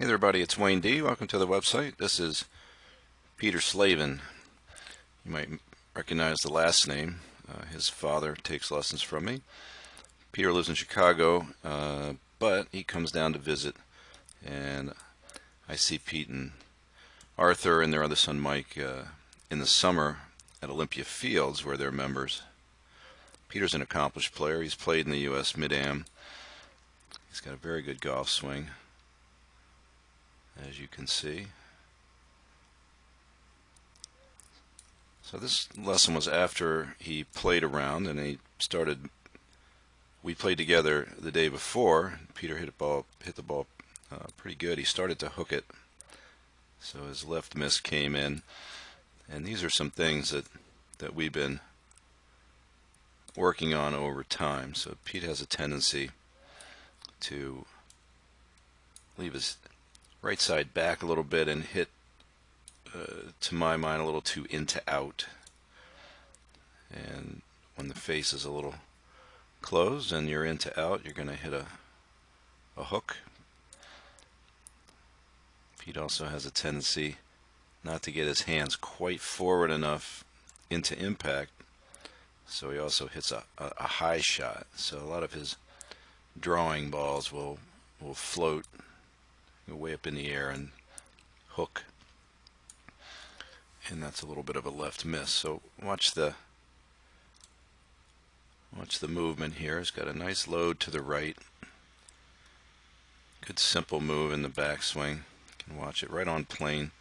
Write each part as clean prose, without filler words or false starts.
Hey there, everybody. It's Wayne D. Welcome to the website. This is Peter Slavin. You might recognize the last name. His father takes lessons from me. Peter lives in Chicago, but he comes down to visit, and I see Pete and Arthur and their other son Mike in the summer at Olympia Fields, where they're members. Peter's an accomplished player. He's played in the U.S. Mid-Am. He's got a very good golf swing, as you can see. So this lesson was after he played around, and we played together the day before. Peter hit the ball pretty good. He started to hook it, so his left miss came in. And these are some things that we've been working on over time. So Pete has a tendency to leave his right side back a little bit and hit, to my mind, a little too into out. And when the face is a little closed and you're into out, you're going to hit a hook. Pete also has a tendency not to get his hands quite forward enough into impact, so he also hits a high shot. So a lot of his drawing balls will float way up in the air and hook, and that's a little bit of a left miss. So watch the movement here. It's got a nice load to the right. Good simple move in the backswing. You can watch it right on plane.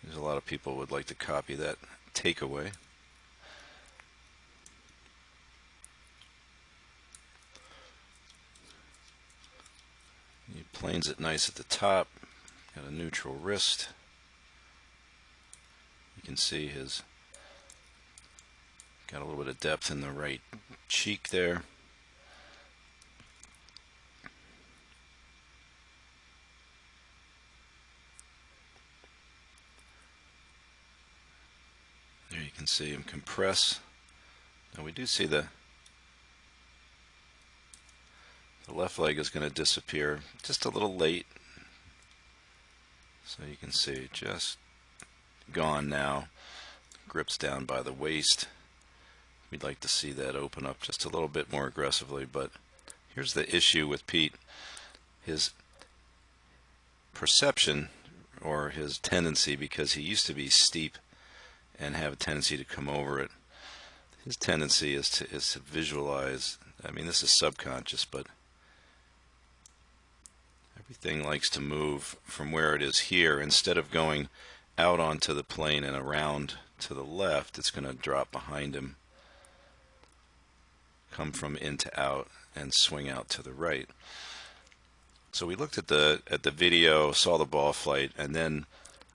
There's a lot of people would like to copy that takeaway. He planes it nice at the top. Got a neutral wrist. You can see he's got a little bit of depth in the right cheek there. There you can see him compress. Now we do see the left leg is going to disappear just a little late. So you can see just gone now. Grips down by the waist. We'd like to see that open up just a little bit more aggressively, but here's the issue with Pete. His perception, or his tendency, because he used to be steep and have a tendency to come over it, his tendency is to visualize. I mean, this is subconscious, but everything likes to move from where it is here. Instead of going out onto the plane and around to the left, it's going to drop behind him, come from in to out, and swing out to the right. So we looked at the video, saw the ball flight, and then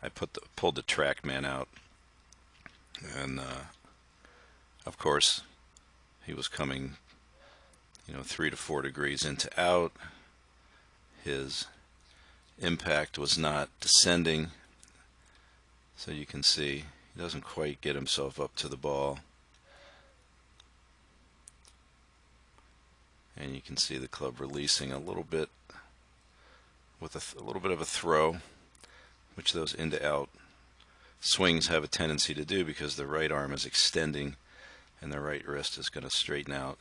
I pulled the TrackMan out, and of course he was coming 3 to 4 degrees into out. His impact was not descending, so you can see he doesn't quite get himself up to the ball. And you can see the club releasing a little bit with a little bit of a throw, which those into out swings have a tendency to do because the right arm is extending and the right wrist is going to straighten out.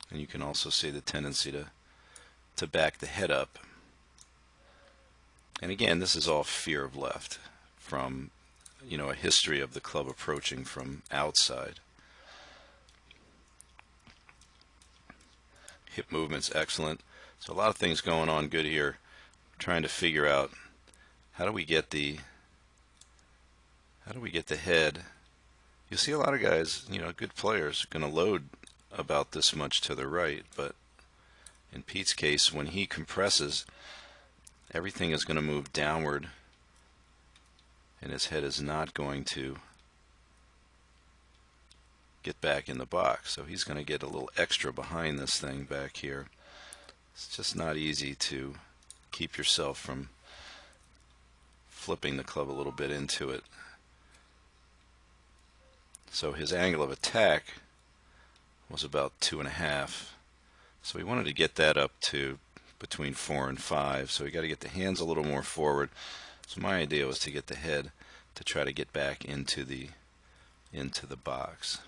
And you can also see the tendency to back the head up. And again, this is all fear of left from a history of the club approaching from outside. Hip movement's excellent. So a lot of things going on good here. Trying to figure out how do we get the head. You see a lot of guys, good players, going to load about this much to the right, but in Pete's case, when he compresses, everything is going to move downward, and his head is not going to get back in the box. So he's going to get a little extra behind this thing back here. It's just not easy to keep yourself from flipping the club a little bit into it. So his angle of attack was about 2.5. So we wanted to get that up to between 4 and 5. So we got to get the hands a little more forward. So my idea was to get the head to try to get back into the box.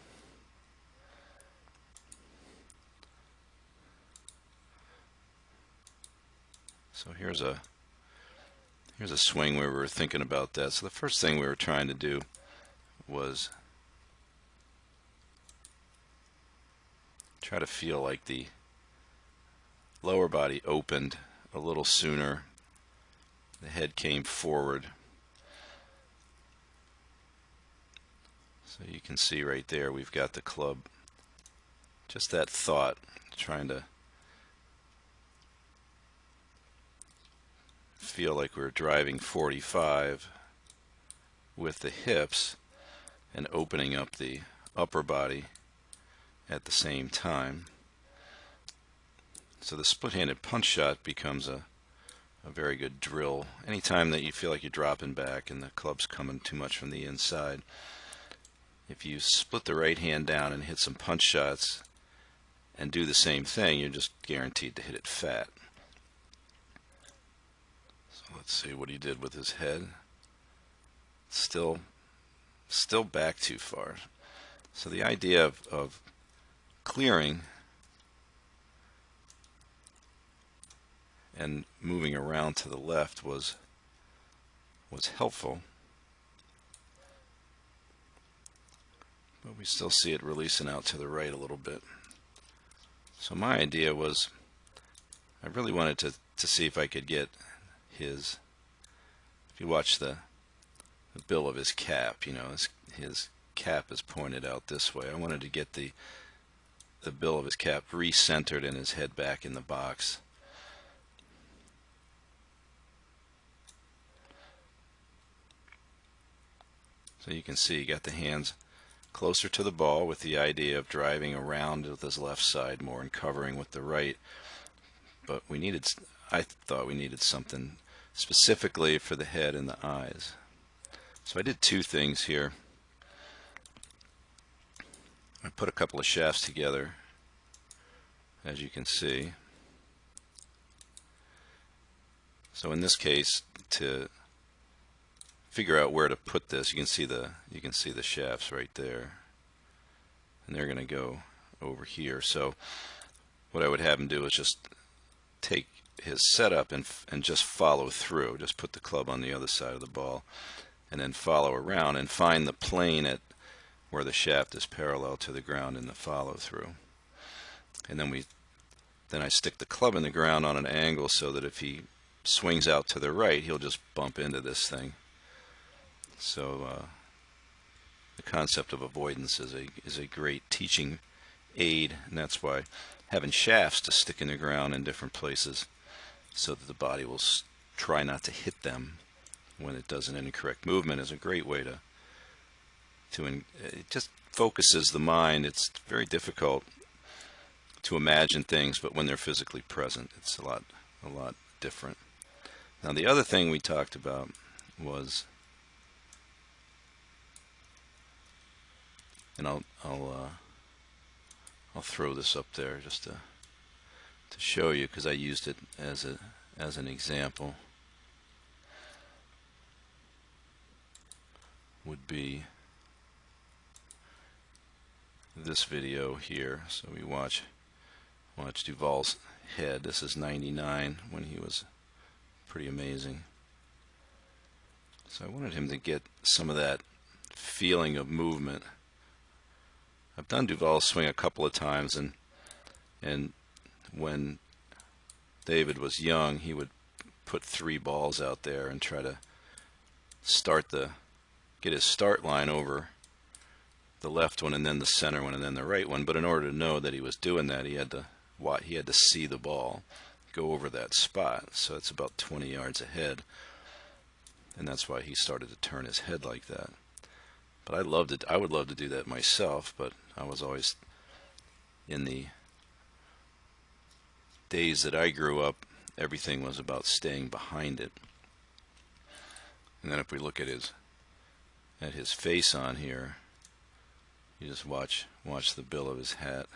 So here's a swing where we were thinking about that. So the first thing we were trying to do was try to feel like the lower body opened a little sooner. The head came forward. So you can see right there we've got the club. Just that thought, trying to feel like we're driving 45 with the hips and opening up the upper body at the same time. So the split-handed punch shot becomes a very good drill. Anytime that you feel like you're dropping back and the club's coming too much from the inside, if you split the right hand down and hit some punch shots and do the same thing, you're just guaranteed to hit it fat. So let's see what he did with his head. Still back too far. So the idea of clearing and moving around to the left was helpful, but we still see it releasing out to the right a little bit. So my idea was, I really wanted to see if I could get his, if you watch the bill of his cap, you know, his cap is pointed out this way. I wanted to get the bill of his cap re-centered and his head back in the box. So you can see he got the hands closer to the ball with the idea of driving around with his left side more and covering with the right. But I thought we needed something specifically for the head and the eyes. So I did two things here. I put a couple of shafts together, as you can see. So in this case, to figure out where to put this, you can see the shafts right there, and they're going to go over here. So what I would have him do is just take his setup and just follow through. Just put the club on the other side of the ball and then follow around and find the plane at where the shaft is parallel to the ground in the follow through. And then I stick the club in the ground on an angle so that if he swings out to the right, he'll just bump into this thing. So the concept of avoidance is a great teaching aid, and that's why having shafts to stick in the ground in different places so that the body will try not to hit them when it does an incorrect movement is a great way to it just focuses the mind. It's very difficult to imagine things, but when they're physically present, it's a lot different. Now the other thing we talked about was, and I'll throw this up there just to show you, because I used it as an example, would be this video here. So we watch Duval's head. This is 99 when he was pretty amazing. So I wanted him to get some of that feeling of movement. I've done Duval's swing a couple of times, and when David was young, he would put 3 balls out there and try to get his start line over the left one and then the center one and then the right one. But in order to know that he was doing that, he had to see the ball go over that spot. So it's about 20 yards ahead, and that's why he started to turn his head like that. But I would love to do that myself, but I was always, in the days that I grew up, everything was about staying behind it. And then if we look at his face on here, you just watch the bill of his hat.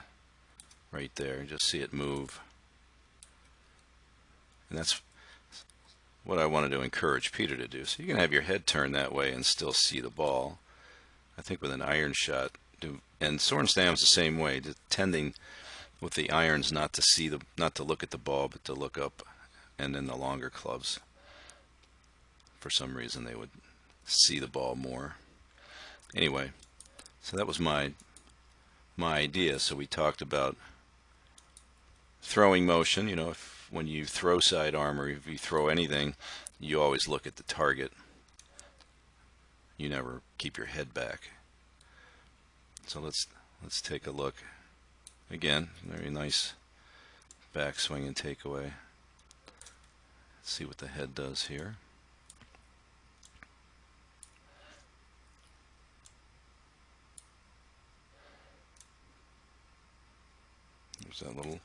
right there. Just see it move. And that's what I wanted to encourage Peter to do. So you can have your head turned that way and still see the ball. I think with an iron shot, and Sorenstam's the same way, tending with the irons not to look at the ball, but to look up, and then the longer clubs, for some reason, they would see the ball more. Anyway, so that was my idea. So we talked about throwing motion. You know, when you throw sidearm or if you throw anything, you always look at the target. You never keep your head back. So let's take a look. Again, very nice backswing and takeaway. Let's see what the head does here. There's that little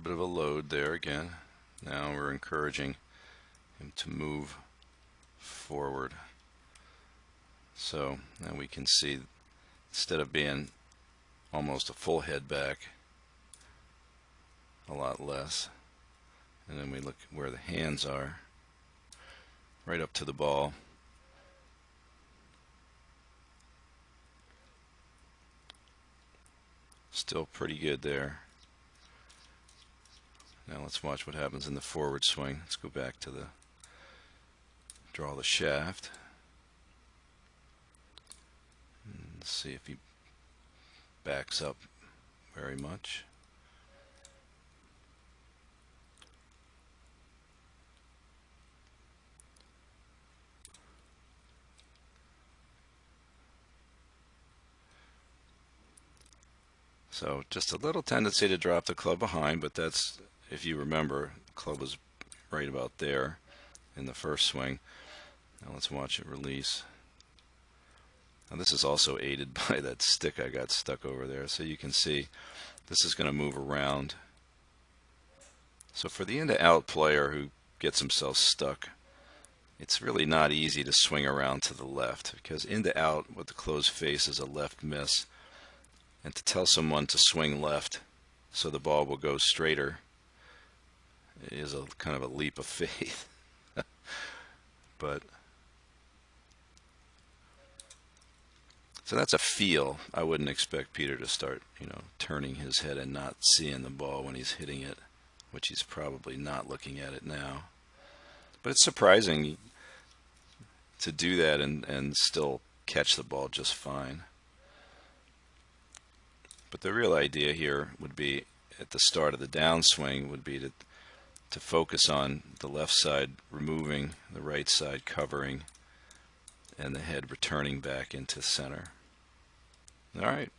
bit of a load there again. Now we're encouraging him to move forward. So now we can see, instead of being almost a full head back, a lot less. And then we look where the hands are, right up to the ball. Still pretty good there. Now let's watch what happens in the forward swing. Let's go back to draw the shaft. And see if he backs up very much. So just a little tendency to drop the club behind, but that's, if you remember, the club was right about there in the first swing. Now let's watch it release. Now this is also aided by that stick I got stuck over there. So you can see this is going to move around. So for the in-to-out player who gets himself stuck, it's really not easy to swing around to the left, because in-to-out with the closed face is a left miss. And to tell someone to swing left so the ball will go straighter is a kind of a leap of faith. But so that's a feel. I wouldn't expect Peter to start, turning his head and not seeing the ball when he's hitting it, which he's probably not looking at it now. But it's surprising to do that and still catch the ball just fine. But the real idea here would be, at the start of the downswing, would be to focus on the left side removing, the right side covering, and the head returning back into center. All right.